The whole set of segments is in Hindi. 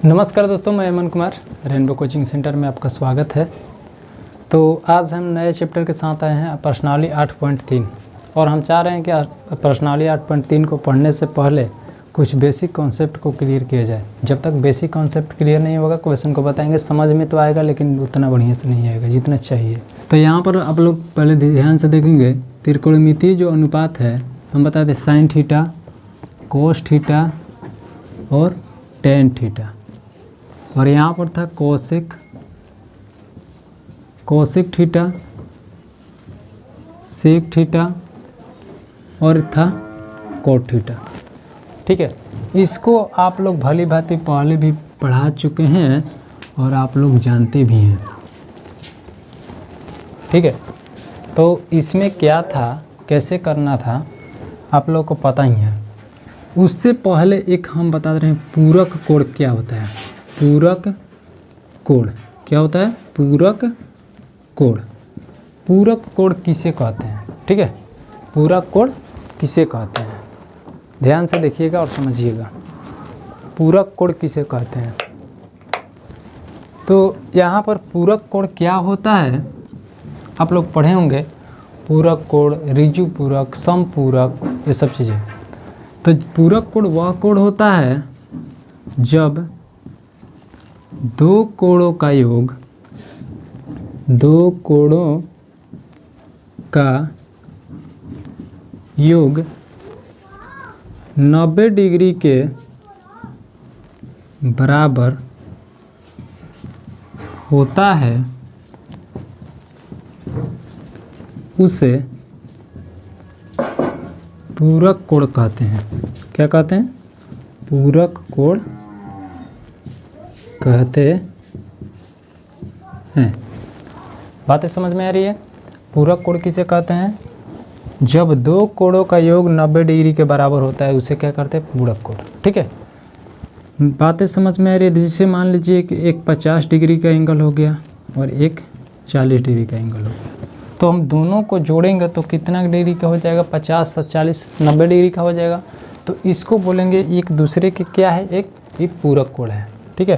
नमस्कार दोस्तों, मैं Aman Kumar rainbow coaching centre में आपका स्वागत है। तो आज हम नए चैप्टर के साथ आए हैं प्रश्नावली 8.3 और हम चाह रहे हैं कि प्रश्नावली 8.3 को पढ़ने से पहले कुछ बेसिक कॉन्सेप्ट को क्लियर किया जाए। जब तक बेसिक कॉन्सेप्ट क्लियर नहीं होगा क्वेश्चन को बताएंगे, समझ में तो आएगा लेकिन उतना बढ़िया से नहीं आएगा जितना चाहिए। तो यहाँ पर आप लोग पहले ध्यान से देखेंगे, त्रिकोणमितीय जो अनुपात है हम बता दें साइन थीटा, कोस थीटा और टेन थीटा, और यहाँ पर था कोसेक थीटा, सेक थीटा और था कोट थीटा। ठीक है, इसको आप लोग भली भांति पहले भी पढ़ा चुके हैं और आप लोग जानते भी हैं। ठीक है, तो इसमें क्या था, कैसे करना था आप लोग को पता ही है। उससे पहले एक हम बता रहे हैं पूरक कोण क्या होता है। पूरक कोण क्या होता है? पूरक कोण। पूरक कोण किसे कहते हैं? ठीक है, पूरक कोण किसे कहते हैं, ध्यान से देखिएगा और समझिएगा। पूरक कोण किसे कहते हैं? तो यहाँ पर पूरक कोण क्या होता है आप लोग पढ़े होंगे। पूरक कोण, ऋजु पूरक, समपूरक, ये सब चीज़ें। तो पूरक कोण वह कोण होता है जब दो कोणों का योग 90 डिग्री के बराबर होता है, उसे पूरक कोण कहते हैं। क्या कहते हैं? पूरक कोण कहते हैं। बातें समझ में आ रही है? पूरक कोण किसे कहते हैं? जब दो कोणों का योग 90 डिग्री के बराबर होता है उसे क्या करते हैं? पूरक कोण। ठीक है, बातें समझ में आ रही है? जिसे मान लीजिए कि एक 50 डिग्री का एंगल हो गया और एक 40 डिग्री का एंगल हो गया, तो हम दोनों को जोड़ेंगे तो कितना डिग्री का हो जाएगा? 50 और 40 90 डिग्री का हो जाएगा। तो इसको बोलेंगे एक दूसरे के क्या है? एक पूरक कोण है। ठीक है,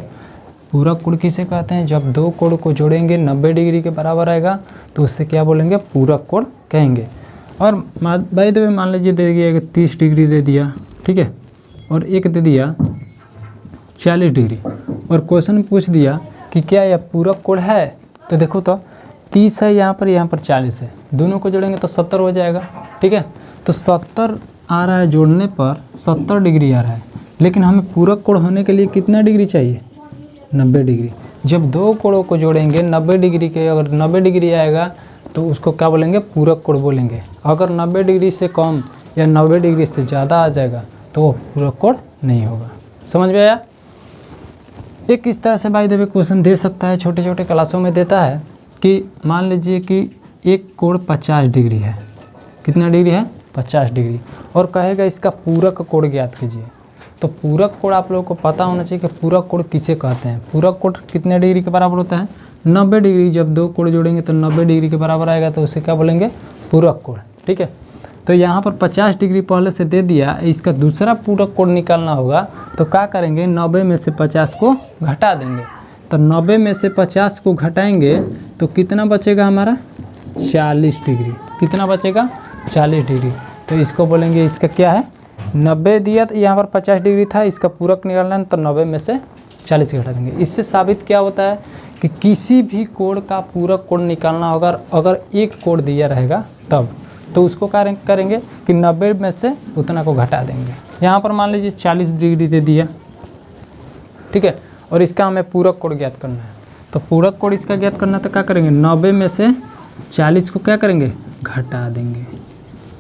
पूरक कोण किसे कहते हैं? जब दो कोण को जोड़ेंगे 90 डिग्री के बराबर आएगा तो उससे क्या बोलेंगे? पूरक कोण कहेंगे। और बाय द वे मान लीजिए दे दिया 30 डिग्री दे दिया, ठीक है, और एक दे दिया 40 डिग्री, और क्वेश्चन पूछ दिया कि क्या यह पूरक कोण है? तो देखो तो 30 है यहाँ पर 40 है, दोनों को जोड़ेंगे तो 70 हो जाएगा। ठीक है, तो 70 आ रहा है, जोड़ने पर 70 डिग्री आ रहा है, लेकिन हमें पूरक कोण होने के लिए कितना डिग्री चाहिए? 90 डिग्री। जब दो कोणों को जोड़ेंगे 90 डिग्री के, अगर 90 डिग्री आएगा तो उसको क्या बोलेंगे? पूरक कोण बोलेंगे। अगर 90 डिग्री से कम या 90 डिग्री से ज़्यादा आ जाएगा तो वो पूरक कोण नहीं होगा। समझ में आया? एक इस तरह से बाय द वे क्वेश्चन दे सकता है, छोटे छोटे क्लासों में देता है कि मान लीजिए कि एक कोण 50 डिग्री है। कितना डिग्री है? 50 डिग्री, और कहेगा इसका पूरक कोण ज्ञात कीजिए। तो पूरक कोण आप लोगों को पता होना चाहिए कि पूरक कोण किसे कहते हैं। पूरक कोण कितने डिग्री के बराबर होता है? 90 डिग्री। जब दो कोण जोड़ेंगे तो 90 डिग्री के बराबर आएगा तो उसे क्या बोलेंगे? पूरक कोण। ठीक है, तो यहाँ पर 50 डिग्री पहले से दे दिया, इसका दूसरा पूरक कोण निकालना होगा तो क्या करेंगे? 90 में से 50 को घटा देंगे। तो 90 में से 50 को घटाएंगे तो कितना बचेगा हमारा? 40 डिग्री। कितना बचेगा? 40 डिग्री। तो इसको बोलेंगे, इसका क्या है? 90 दिया तो यहाँ पर 50 डिग्री था, इसका पूरक निकालना है तो 90 में से 40 घटा देंगे। इससे साबित क्या होता है कि किसी भी कोण का पूरक कोण निकालना होगा, अगर एक कोण दिया रहेगा तब, तो उसको करेंगे कि 90 में से उतना को घटा देंगे। यहाँ पर मान लीजिए 40 डिग्री दे दिया, ठीक है, और इसका हमें पूरक कोण ज्ञात करना है। तो पूरक कोण इसका ज्ञात करना तो क्या करेंगे? 90 में से 40 को क्या करेंगे? घटा देंगे,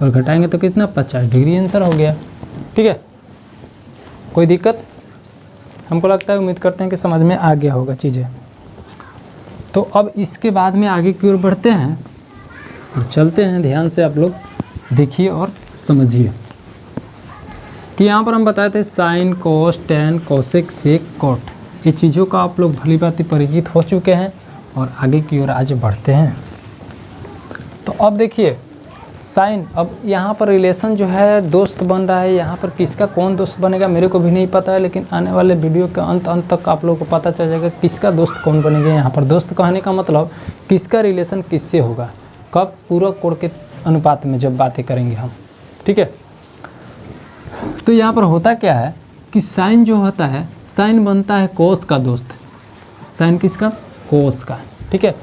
और घटाएंगे तो कितना? 50 डिग्री आंसर हो गया। ठीक है, कोई दिक्कत? हमको लगता है, उम्मीद करते हैं कि समझ में आ गया होगा चीज़ें। तो अब इसके बाद में आगे की ओर बढ़ते हैं और चलते हैं। ध्यान से आप लोग देखिए और समझिए कि यहाँ पर हम बताए थे साइन, कोस, टेन, कोसेक, सेक, कोट, ये चीज़ों का आप लोग भली भांति परिचित हो चुके हैं और आगे की ओर आज बढ़ते हैं। तो अब देखिए, साइन, अब यहाँ पर रिलेशन जो है दोस्त बन रहा है, यहाँ पर किसका कौन दोस्त बनेगा मेरे को भी नहीं पता है, लेकिन आने वाले वीडियो के अंत तक आप लोगों को पता चल जाएगा किसका दोस्त कौन बनेगा। यहाँ पर दोस्त कहने का मतलब किसका रिलेशन किससे होगा, कब, पूरक कोण के अनुपात में जब बातें करेंगे हम, ठीक है। तो यहाँ पर होता क्या है कि साइन जो होता है, साइन बनता है कोस का दोस्त, साइन किसका, कोस का, ठीक है।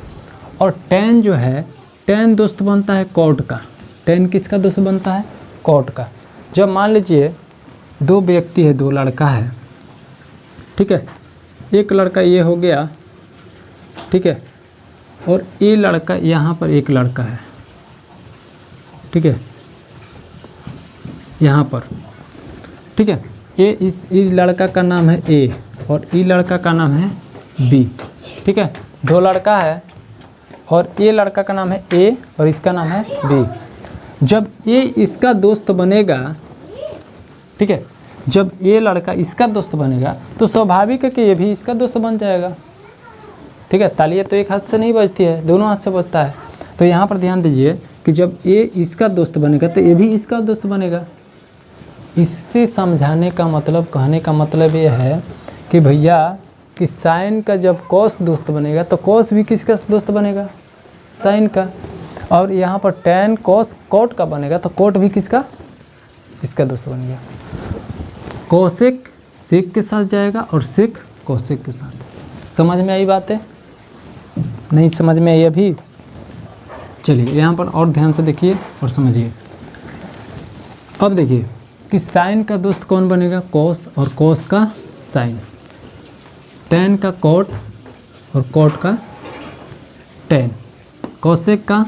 और टेन जो है, टेन दोस्त बनता है कॉट का, टेन किसका दोस्त बनता है, कॉट का। जब मान लीजिए दो व्यक्ति है, दो लड़का है, ठीक है, एक लड़का ये हो गया, ठीक है, और ये लड़का, यहाँ पर एक लड़का है, ठीक है, यहाँ पर, ठीक है, इस लड़का का नाम है ए और ये लड़का का नाम है बी, ठीक है, दो लड़का है और ये लड़का का नाम है ए और इसका नाम है बी। जब ये इसका दोस्त बनेगा, ठीक है, जब ये लड़का इसका दोस्त बनेगा तो स्वाभाविक है कि ये भी इसका दोस्त बन जाएगा, ठीक है। तालियां तो एक हाथ से नहीं बजती है, दोनों हाथ से बजता है। तो यहाँ पर ध्यान दीजिए कि जब ये इसका दोस्त बनेगा तो ये भी इसका दोस्त बनेगा। इससे समझाने का मतलब, कहने का मतलब ये है कि भैया कि साइन का जब कॉस दोस्त बनेगा तो कॉस भी किसका दोस्त बनेगा, साइन का। और यहाँ पर टेन कॉस कॉट का बनेगा तो कॉट भी किसका, इसका दोस्त बनेगा। कोसेक सेक के साथ जाएगा और सेक कोसेक के साथ। समझ में आई बातें, नहीं समझ में आई अभी? चलिए यहाँ पर और ध्यान से देखिए और समझिए। अब देखिए कि साइन का दोस्त कौन बनेगा, कॉस, और कॉस का साइन, टेन का कॉट और कॉट का टेन, कोसेक का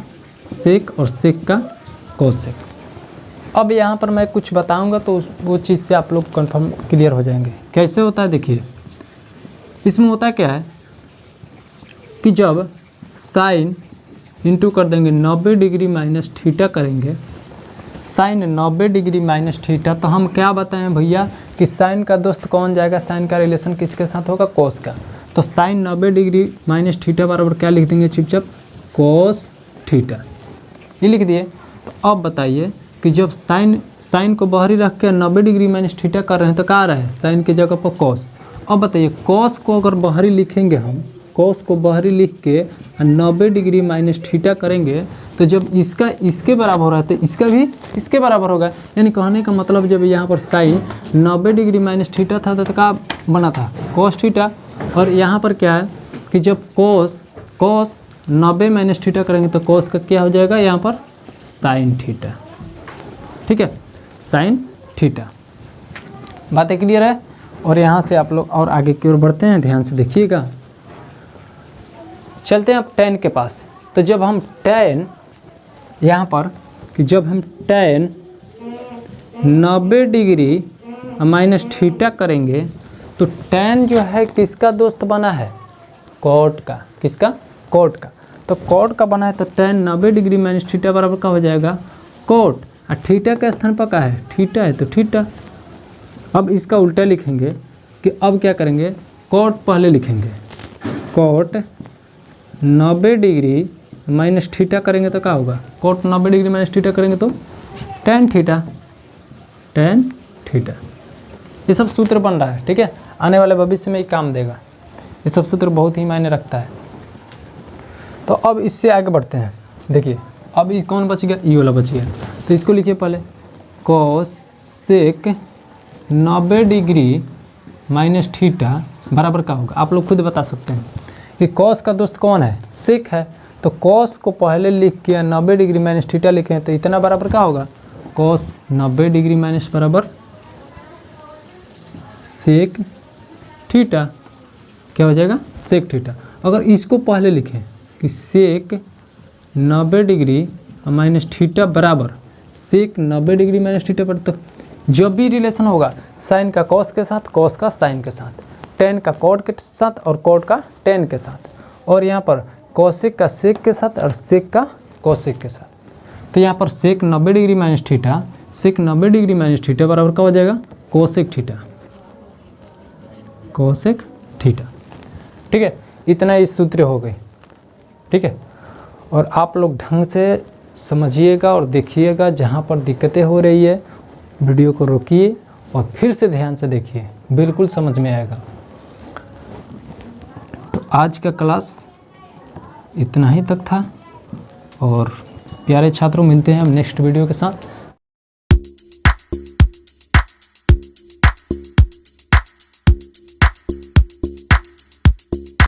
सेक और सेक का कोसेक। अब यहाँ पर मैं कुछ बताऊंगा तो वो चीज़ से आप लोग कंफर्म क्लियर हो जाएंगे। कैसे होता है देखिए, इसमें होता क्या है कि जब साइन इंटू कर देंगे 90 डिग्री माइनस थीटा करेंगे, साइन 90 डिग्री माइनस थीटा, तो हम क्या बताएं भैया कि साइन का दोस्त कौन जाएगा, साइन का रिलेशन किसके साथ होगा, कोस का। तो साइन 90 डिग्री माइनस थीटा बराबर क्या लिख देंगे चुपचाप, कोस थीटा, ये लिख दिए। तो अब बताइए कि जब साइन को बाहरी रख के 90 डिग्री माइनस थीटा कर रहे हैं तो क्या आ रहा है, साइन की जगह पर कॉस। अब बताइए कॉस को अगर बाहरी लिखेंगे हम, कॉस को बाहरी लिख के 90 डिग्री माइनस थीटा करेंगे तो जब इसका इसके बराबर हो रहा है तो इसका भी इसके बराबर होगा। यानी कहने का मतलब जब यहाँ पर साइन 90 डिग्री माइनस थीटा था तो क्या बना था, कॉस थीटा। और यहाँ पर क्या है कि जब कॉस 90 माइनस थीटा करेंगे तो कॉस का क्या हो जाएगा, यहाँ पर साइन थीटा, ठीक है, साइन थीटा। बातें क्लियर है? और यहाँ से आप लोग और आगे की ओर बढ़ते हैं, ध्यान से देखिएगा। चलते हैं अब टेन के पास। तो जब हम टेन यहाँ पर कि जब हम टेन 90 डिग्री माइनस थीटा करेंगे तो टेन जो है किसका दोस्त बना है, कॉट का। किसका, कॉट का। तो कॉट का बना है तो टेन 90 डिग्री माइनस थीटा बराबर का हो जाएगा कॉट, और थीटा के स्थान पर क्या है, थीटा है तो थीटा। अब इसका उल्टा लिखेंगे कि अब क्या करेंगे, कॉट पहले लिखेंगे, कॉट 90 डिग्री माइनस थीटा करेंगे तो क्या होगा, कॉट 90 डिग्री माइनस थीटा करेंगे तो टेन थीटा, टेन थीटा। ये सब सूत्र बन रहा है, ठीक है, आने वाले भविष्य में ये काम देगा। ये सब सूत्र बहुत ही मायने रखता है। तो अब इससे आगे बढ़ते हैं। देखिए अब इस कौन बच गया, ई वाला बच गया। तो इसको लिखिए पहले, cos sec 90 degree minus theta बराबर का होगा। आप लोग खुद बता सकते हैं कि कॉस का दोस्त कौन है, सेक है। तो कॉस को पहले लिख के 90 डिग्री माइनस थीटा लिखें तो इतना बराबर क्या होगा, कॉस 90 डिग्री माइनस बराबर सेक थीटा। क्या हो जाएगा, सेक थीटा। अगर इसको पहले लिखें कि सेक 90 डिग्री माइनस थीटा बराबर सेक 90 डिग्री माइनस थीटा पर, तो जब भी रिलेशन होगा साइन का कॉस के साथ, कॉस का साइन के साथ, टेन का कॉट के साथ और कॉट का टेन के साथ, और यहाँ पर कोसेक का सेक के साथ और सेक का कोसेक के साथ। तो यहाँ पर सेक 90 डिग्री माइनस थीटा, सेक 90 डिग्री माइनस थीटा बराबर क्या हो जाएगा, कोसेक थीटा, कोसेक थीटा। ठीक है, इतना इस सूत्र हो गए। ठीक है, और आप लोग ढंग से समझिएगा और देखिएगा। जहाँ पर दिक्कतें हो रही है वीडियो को रोकिए और फिर से ध्यान से देखिए, बिल्कुल समझ में आएगा। तो आज का क्लास इतना ही तक था और प्यारे छात्रों मिलते हैं हम नेक्स्ट वीडियो के साथ।